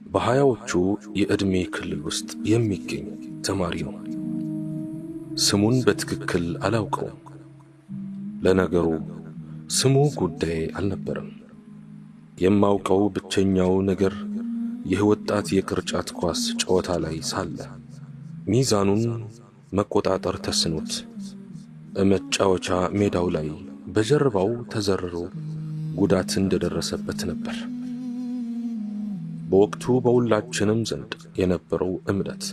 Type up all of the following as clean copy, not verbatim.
በሃያዎቹ የዕድሜ ክልል ውስጥ የሚገኝ ተማሪ ነው። ስሙን በትክክል አላውቀውም። ለነገሩ ስሙ ጉዳይ አልነበረም። የማውቀው ብቸኛው ነገር ይህ ወጣት የቅርጫት ኳስ ጨዋታ ላይ ሳለ ሚዛኑን መቆጣጠር ተስኖት መጫወቻ ሜዳው ላይ በጀርባው ተዘርሮ ጉዳት እንደደረሰበት ነበር። በወቅቱ በሁላችንም ዘንድ የነበረው እምነት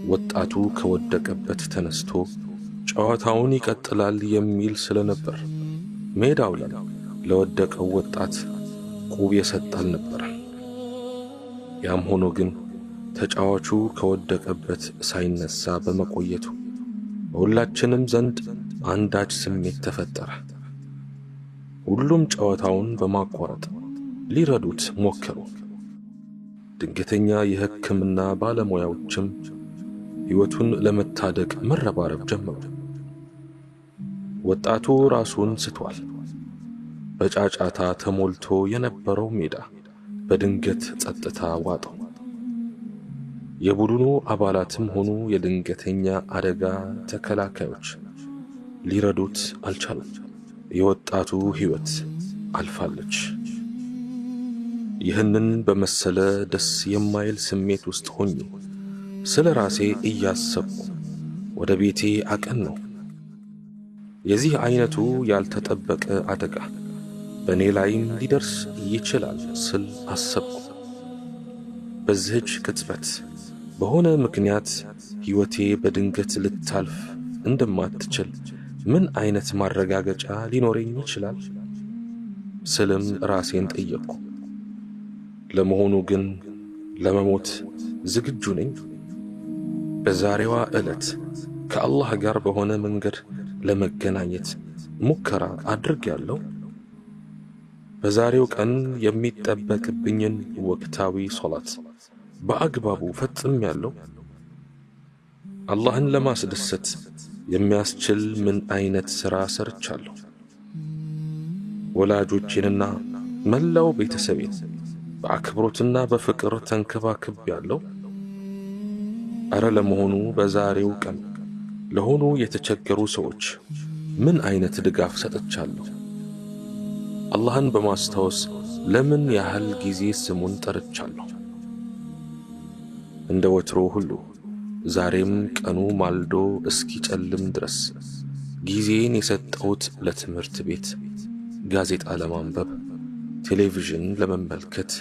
ወጣቱ ከወደቀበት ተነስቶ ጨዋታውን ይቀጥላል የሚል ስለነበር ሜዳው ላይ ለወደቀው ወጣት ቁብ የሰጠ አልነበረም። ያም ሆኖ ግን ተጫዋቹ ከወደቀበት ሳይነሳ በመቆየቱ በሁላችንም ዘንድ አንዳች ስሜት ተፈጠረ። ሁሉም ጨዋታውን በማቋረጥ ሊረዱት ሞከሩ። ድንገተኛ የሕክምና ባለሙያዎችም ሕይወቱን ለመታደግ መረባረብ ጀመሩ። ወጣቱ ራሱን ስቷል። በጫጫታ ተሞልቶ የነበረው ሜዳ በድንገት ጸጥታ ዋጠው። የቡድኑ አባላትም ሆኑ የድንገተኛ አደጋ ተከላካዮች ሊረዱት አልቻሉም። የወጣቱ ሕይወት አልፋለች። ይህንን በመሰለ ደስ የማይል ስሜት ውስጥ ሆኜ ስለ ራሴ እያሰብኩ ወደ ቤቴ አቀናሁ። የዚህ አይነቱ ያልተጠበቀ አደጋ በእኔ ላይም ሊደርስ ይችላል ስል አሰብኩ። በዚህች ቅጽበት በሆነ ምክንያት ሕይወቴ በድንገት ልታልፍ እንደማትችል ምን አይነት ማረጋገጫ ሊኖረኝ ይችላል ስልም ራሴን ጠየቅኩ። ለመሆኑ ግን ለመሞት ዝግጁ ነኝ? በዛሬዋ ዕለት ከአላህ ጋር በሆነ መንገድ ለመገናኘት ሙከራ አድርጌያለሁ። በዛሬው ቀን የሚጠበቅብኝን ወቅታዊ ሶላት በአግባቡ ፈጽሜያለሁ። አላህን ለማስደሰት የሚያስችል ምን አይነት ሥራ ሰርቻለሁ? ወላጆቼንና መላው ቤተሰቤን በአክብሮትና በፍቅር ተንከባክቤያለሁ። አረ ለመሆኑ በዛሬው ቀን ለሆኑ የተቸገሩ ሰዎች ምን አይነት ድጋፍ ሰጥቻለሁ? አላህን በማስታወስ ለምን ያህል ጊዜ ስሙን ጠርቻለሁ? እንደ ወትሮ ሁሉ ዛሬም ቀኑ ማልዶ እስኪጨልም ድረስ ጊዜን የሰጠሁት ለትምህርት ቤት፣ ጋዜጣ ለማንበብ፣ ቴሌቪዥን ለመመልከት፣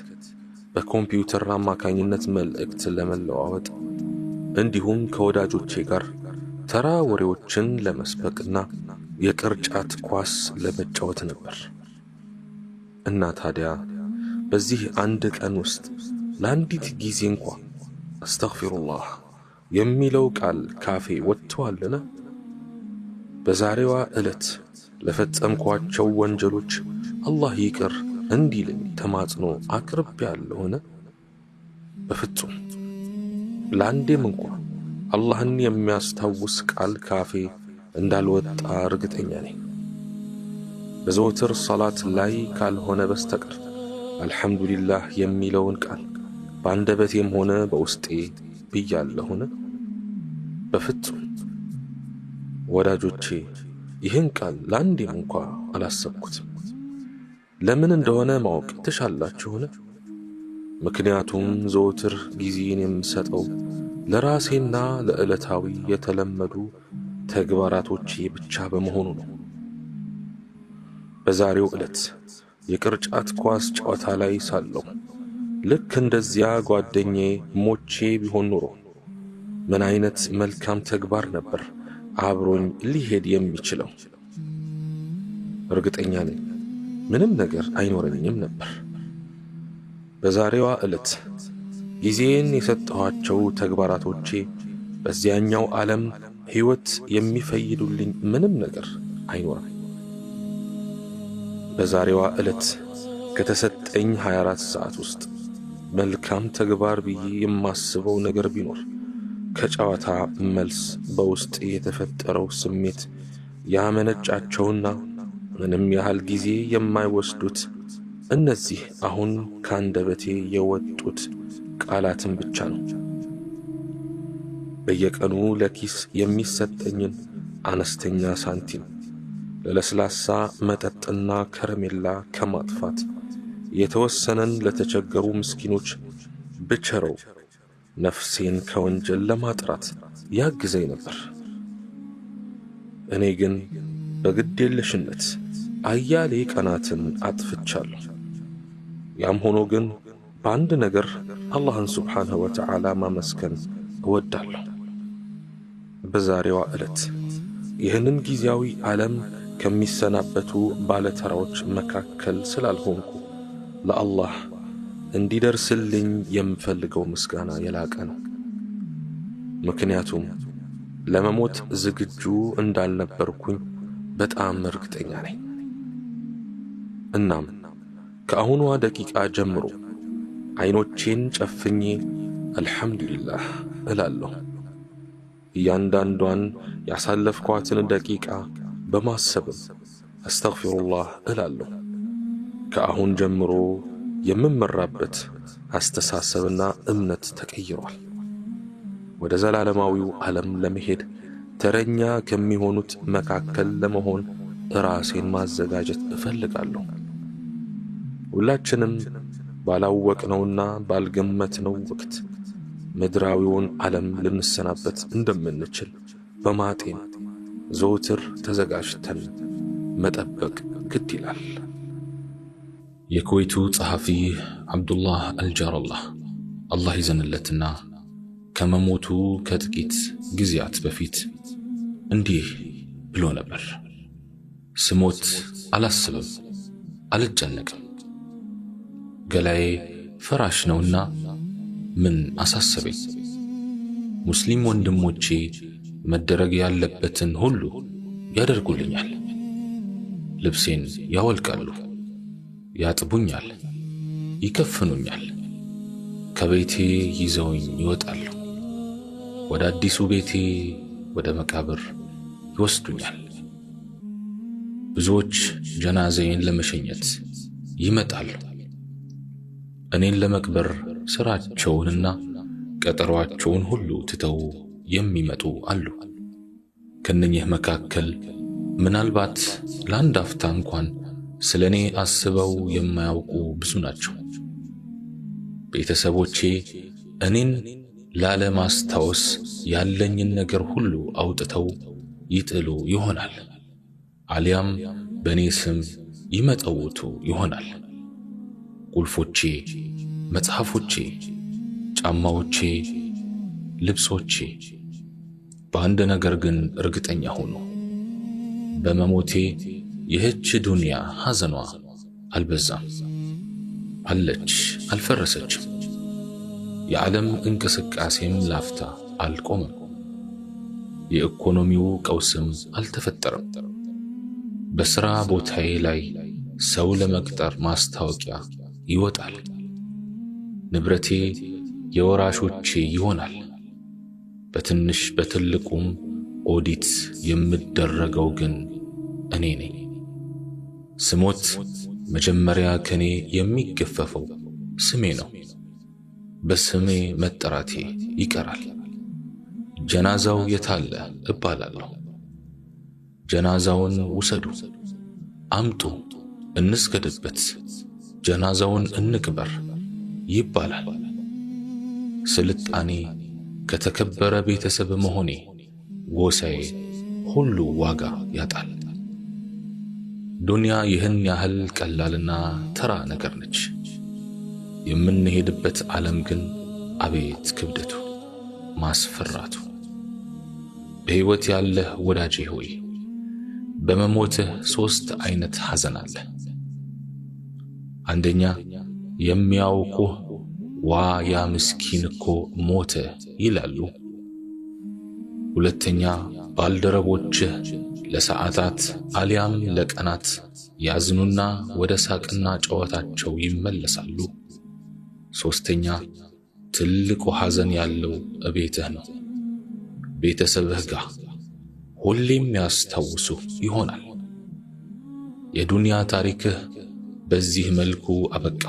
በኮምፒውተር አማካኝነት መልእክት ለመለዋወጥ እንዲሁም ከወዳጆቼ ጋር ተራ ወሬዎችን ለመስበክና የቅርጫት ኳስ ለመጫወት ነበር። እና ታዲያ በዚህ አንድ ቀን ውስጥ ለአንዲት ጊዜ እንኳ አስተግፊሩላህ የሚለው ቃል ካፌ ወጥቷልን? በዛሬዋ ዕለት ለፈጸምኳቸው ወንጀሎች አላህ ይቅር እንዲልኝ ተማጽኖ አቅርቤያለሁን? በፍጹም። ለአንዴም እንኳ አላህን የሚያስታውስ ቃል ካፌ እንዳልወጣ እርግጠኛ ነኝ። በዘወትር ሰላት ላይ ካልሆነ በስተቀር አልሐምዱሊላህ የሚለውን ቃል በአንደበቴም ሆነ በውስጤ ብያለሁን? በፍጹም። ወዳጆቼ ይህን ቃል ለአንዴም እንኳ አላሰብኩትም። ለምን እንደሆነ ማወቅ ትሻላችሁን? ምክንያቱም ዘወትር ጊዜን የምሰጠው ለራሴና ለዕለታዊ የተለመዱ ተግባራቶቼ ብቻ በመሆኑ ነው። በዛሬው ዕለት የቅርጫት ኳስ ጨዋታ ላይ ሳለሁ ልክ እንደዚያ ጓደኛዬ ሞቼ ቢሆን ኖሮ ምን አይነት መልካም ተግባር ነበር አብሮኝ ሊሄድ የሚችለው? እርግጠኛ ነኝ ምንም ነገር አይኖረኝም ነበር። በዛሬዋ ዕለት ጊዜን የሰጠኋቸው ተግባራቶቼ በዚያኛው ዓለም ሕይወት የሚፈይዱልኝ ምንም ነገር አይኖርም። በዛሬዋ ዕለት ከተሰጠኝ 24 ሰዓት ውስጥ መልካም ተግባር ብዬ የማስበው ነገር ቢኖር ከጨዋታ መልስ በውስጥ የተፈጠረው ስሜት ያመነጫቸውና ምንም ያህል ጊዜ የማይወስዱት እነዚህ አሁን ካንደበቴ የወጡት ቃላትን ብቻ ነው። በየቀኑ ለኪስ የሚሰጠኝን አነስተኛ ሳንቲም ለለስላሳ መጠጥና ከረሜላ ከማጥፋት የተወሰነን ለተቸገሩ ምስኪኖች ብቸረው ነፍሴን ከወንጀል ለማጥራት ያግዘኝ ነበር። እኔ ግን በግዴለሽነት አያሌ ቀናትን አጥፍቻለሁ። ያም ሆኖ ግን በአንድ ነገር አላህን ሱብሓነሁ ወተዓላ ማመስገን እወዳለሁ። በዛሬዋ ዕለት ይህንን ጊዜያዊ ዓለም ከሚሰናበቱ ባለተራዎች መካከል ስላልሆንኩ ለአላህ እንዲደርስልኝ የምፈልገው ምስጋና የላቀ ነው። ምክንያቱም ለመሞት ዝግጁ እንዳልነበርኩኝ በጣም እርግጠኛ ነኝ። እናም ከአሁኗ ደቂቃ ጀምሮ አይኖቼን ጨፍኜ አልሐምዱሊላህ እላለሁ። እያንዳንዷን ያሳለፍኳትን ደቂቃ በማሰብም አስተግፊሩላህ እላለሁ። ከአሁን ጀምሮ የምመራበት አስተሳሰብና እምነት ተቀይሯል። ወደ ዘላለማዊው ዓለም ለመሄድ ተረኛ ከሚሆኑት መካከል ለመሆን ራሴን ማዘጋጀት እፈልጋለሁ። ሁላችንም ባላወቅነውና ባልገመትነው ወቅት ምድራዊውን ዓለም ልንሰናበት እንደምንችል በማጤን ዘውትር ተዘጋጅተን መጠበቅ ግድ ይላል። የኩዌቱ ጸሐፊ አብዱላህ አልጃረላህ አላህ ይዘንለትና ከመሞቱ ከጥቂት ጊዜያት በፊት እንዲህ ብሎ ነበር። ስሞት አላስብም፣ አልጨነቅም። ገላዬ ፍራሽ ነውና ምን አሳሰበኝ? ሙስሊም ወንድሞቼ መደረግ ያለበትን ሁሉ ያደርጉልኛል። ልብሴን ያወልቃሉ፣ ያጥቡኛል፣ ይከፍኑኛል። ከቤቴ ይዘውኝ ይወጣሉ። ወደ አዲሱ ቤቴ ወደ መቃብር ይወስዱኛል። ብዙዎች ጀናዛዬን ለመሸኘት ይመጣሉ። እኔን ለመቅበር ስራቸውንና ቀጠሯቸውን ሁሉ ትተው የሚመጡ አሉ። ከነኚህ መካከል ምናልባት ለአንድ አፍታ እንኳን ስለኔ አስበው የማያውቁ ብዙ ናቸው። ቤተሰቦቼ እኔን ላለማስታወስ ያለኝን ነገር ሁሉ አውጥተው ይጥሉ ይሆናል፣ አሊያም በእኔ ስም ይመጠውቱ ይሆናል። ቁልፎቼ፣ መጽሐፎቼ፣ ጫማዎቼ፣ ልብሶቼ። በአንድ ነገር ግን እርግጠኛ ሆኑ፣ በመሞቴ ይህች ዱንያ ሐዘኗ አልበዛም፣ አለች፣ አልፈረሰችም። የዓለም እንቅስቃሴም ላፍታ አልቆመም። የኢኮኖሚው ቀውስም አልተፈጠረም። በሥራ ቦታዬ ላይ ሰው ለመቅጠር ማስታወቂያ ይወጣል። ንብረቴ የወራሾቼ ይሆናል። በትንሽ በትልቁም ኦዲት የምደረገው ግን እኔ ነኝ። ስሞት መጀመሪያ ከኔ የሚገፈፈው ስሜ ነው። በስሜ መጠራቴ ይቀራል። ጀናዛው የታለ እባላለሁ። ጀናዛውን ውሰዱ፣ አምጡ፣ እንስገድበት፣ ጀናዛውን እንቅበር ይባላል። ስልጣኔ ከተከበረ ቤተሰብ መሆኔ ጎሳዬ ሁሉ ዋጋ ያጣል። ዱንያ ይህን ያህል ቀላልና ተራ ነገር ነች። የምንሄድበት ዓለም ግን አቤት ክብደቱ፣ ማስፈራቱ። በሕይወት ያለህ ወዳጄ ሆይ በመሞትህ 3 አይነት ሐዘን አለ። አንደኛ የሚያውቁህ ዋ ያ ምስኪን እኮ ሞተ ይላሉ። ሁለተኛ ባልደረቦችህ ለሰዓታት አሊያም ለቀናት ያዝኑና ወደ ሳቅና ጨዋታቸው ይመለሳሉ። ሶስተኛ ትልቁ ሐዘን ያለው እቤትህ ነው። ቤተሰብህ ጋር ሁሌም ያስታውሱ ይሆናል። የዱንያ ታሪክህ በዚህ መልኩ አበቃ።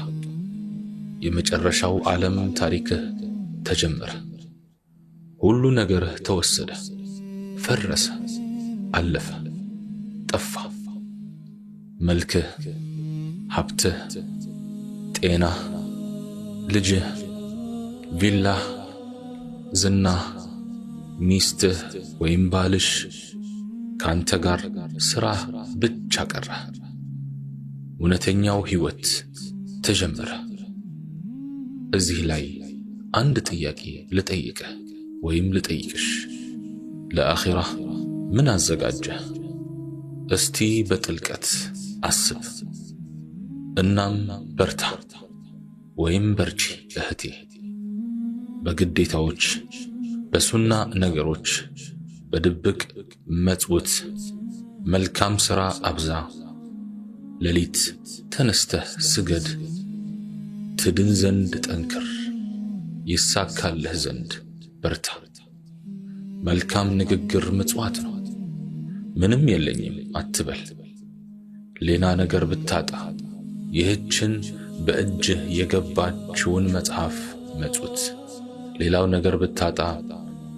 የመጨረሻው ዓለም ታሪክህ ተጀመረ። ሁሉ ነገርህ ተወሰደ፣ ፈረሰ፣ አለፈ፣ ጠፋ። መልክህ፣ ሀብትህ፣ ጤናህ፣ ልጅህ፣ ቪላህ፣ ዝናህ፣ ሚስትህ ወይም ባልሽ፣ ካንተ ጋር ሥራህ ብቻ ቀረ። እውነተኛው ሕይወት ተጀመረ። እዚህ ላይ አንድ ጥያቄ ልጠይቅህ ወይም ልጠይቅሽ። ለአኺራህ ምን አዘጋጀህ? እስቲ በጥልቀት አስብ። እናም በርታ ወይም በርቺ እህቴ። በግዴታዎች፣ በሱና ነገሮች፣ በድብቅ መጽውት መልካም ሥራ አብዛ። ሌሊት ተነስተህ ስገድ። ትድን ዘንድ ጠንክር፣ ይሳካልህ ዘንድ በርታ። መልካም ንግግር ምጽዋት ነው። ምንም የለኝም አትበል። ሌላ ነገር ብታጣ ይህችን በእጅህ የገባችውን መጽሐፍ መጹት። ሌላው ነገር ብታጣ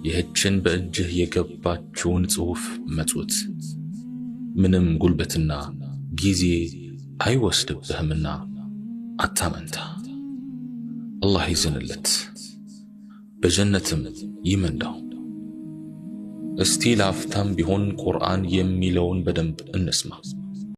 ይህችን በእጅህ የገባችውን ጽሑፍ መጹት። ምንም ጉልበትና ጊዜ አይወስድብህምና አታመንታ። አላህ ይዘንለት፣ በጀነትም ይመንዳው። እስቲ ለአፍታም ቢሆን ቁርአን የሚለውን በደንብ እንስማ።